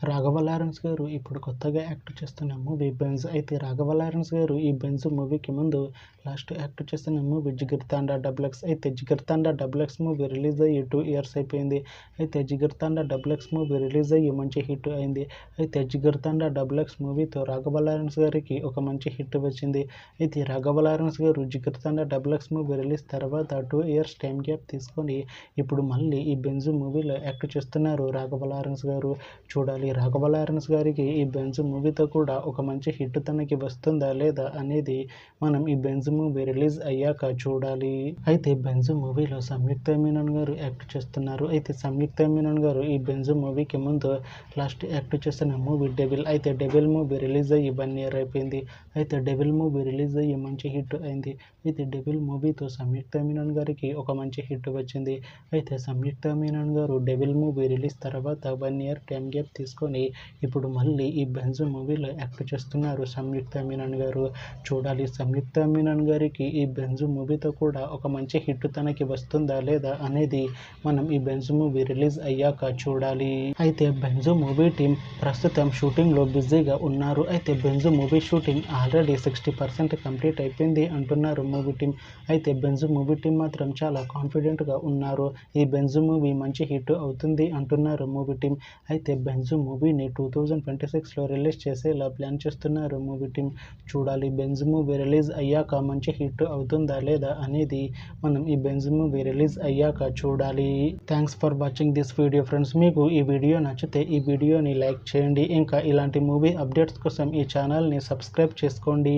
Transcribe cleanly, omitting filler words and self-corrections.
Raghava Lawrence గారు ఇప్పుడు కొత్తగా యాక్ట్ చేస్తున్న మూవీ బెంజ్. అయితే రాఘవ లారెన్స్ గారు ఈ బెంజ్ మూవీకి ముందు లాస్ట్ యాక్ట్ చేస్తున్న మూవీ జిగర్తాండా డబుల్-ఎక్స్. అయితే జిగర్తాండా డబుల్-ఎక్స్ మూవీ రిలీజ్ అయ్యి 2 ఇయర్స్ అయిపోయింది. అయితే జిగర్తాండా డబుల్-ఎక్స్ మూవీ రిలీజ్ అయ్యి మంచి హిట్ అయింది. అయితే జిగర్తాండా డబుల్-ఎక్స్ మూవీతో రాఘవ లారెన్స్ గారికి ఒక మంచి హిట్ వచ్చింది. అయితే రాఘవ లారెన్స్ గారు జిగర్తాండా డబుల్-ఎక్స్ మూవీ రిలీజ్ తర్వాత 2 ఇయర్స్ టైం గ్యాప్ తీసుకొని ఇప్పుడు మళ్ళీ ఈ బెంజ్ మూవీలో యాక్ట్ చేస్తున్నారు రాఘవ లారెన్స్ గారు. చూడాలి రాఘవ లారెన్స్ గారికి ఈ బెంజ్ మూవీతో కూడా ఒక మంచి హిట్ తనకి వస్తుందా లేదా అనేది మనం ఈ బెంజ్ మూవీ రిలీజ్ అయ్యాక చూడాలి. అయితే బెంజ్ మూవీలో సంయుక్త మీనన్ గారు యాక్ట్ చేస్తున్నారు. అయితే సంయుక్త మీనన్ గారు ఈ బెంజ్ మూవీకి ముందు లాస్ట్ యాక్ట్ చేస్తున్న మూవీ డెవిల్. అయితే డెవిల్ మూవీ రిలీజ్ అయ్యి 1 ఇయర్ అయిపోయింది. అయితే డెవిల్ మూవీ రిలీజ్ అయ్యి మంచి హిట్ అయింది. అయితే డెవిల్ మూవీతో సంయుక్త మీనన్ గారికి ఒక మంచి హిట్ వచ్చింది. అయితే సంయుక్త మీనన్ గారు డెవిల్ మూవీ రిలీజ్ తర్వాత 1 ఇయర్ టైం గ్యాప్ తీసుకొని ఇప్పుడు మళ్ళీ ఈ బెంజ్ మూవీలో యాక్ట్ చేస్తున్నారు సంయుక్త మీనన్ గారు. చూడాలి సంయుక్త మీనన్ గారికి ఈ బెంజ్ మూవీతో కూడా ఒక మంచి హిట్ తనకి వస్తుందా లేదా అనేది మనం ఈ బెంజ్ మూవీ రిలీజ్ అయ్యాక చూడాలి. అయితే బెంజ్ మూవీ టీం ప్రస్తుతం షూటింగ్లో బిజీగా ఉన్నారు. అయితే Benz movie shooting already 60% complete అయిపోయింది అంటున్నారు మూవీ టీం. అయితే బెంజ్ మూవీ టీం మాత్రం చాలా కాన్ఫిడెంట్గా ఉన్నారు. ఈ బెంజ్ మూవీ మంచి హిట్ అవుతుంది అంటున్నారు మూవీ టీం. అయితే బెంజ్ మూవీని 2026లో రిలీజ్ చేసేలా ప్లాన్ చేస్తున్నారు మూవీ టీం. చూడాలి బెంజ్ మూవీ రిలీజ్ అయ్యాక మంచి హిట్ అవుతుందా లేదా అనేది మనం ఈ బెంజ్ మూవీ రిలీజ్ అయ్యాక చూడాలి. Thanks for watching this video friends. మీకు ఈ వీడియో నచ్చితే ఈ వీడియోని లైక్ చేయండి. ఇంకా ఇలాంటి మూవీ అప్డేట్స్ కోసం ఈ ఛానల్ని సబ్స్క్రైబ్ చేసుకోండి.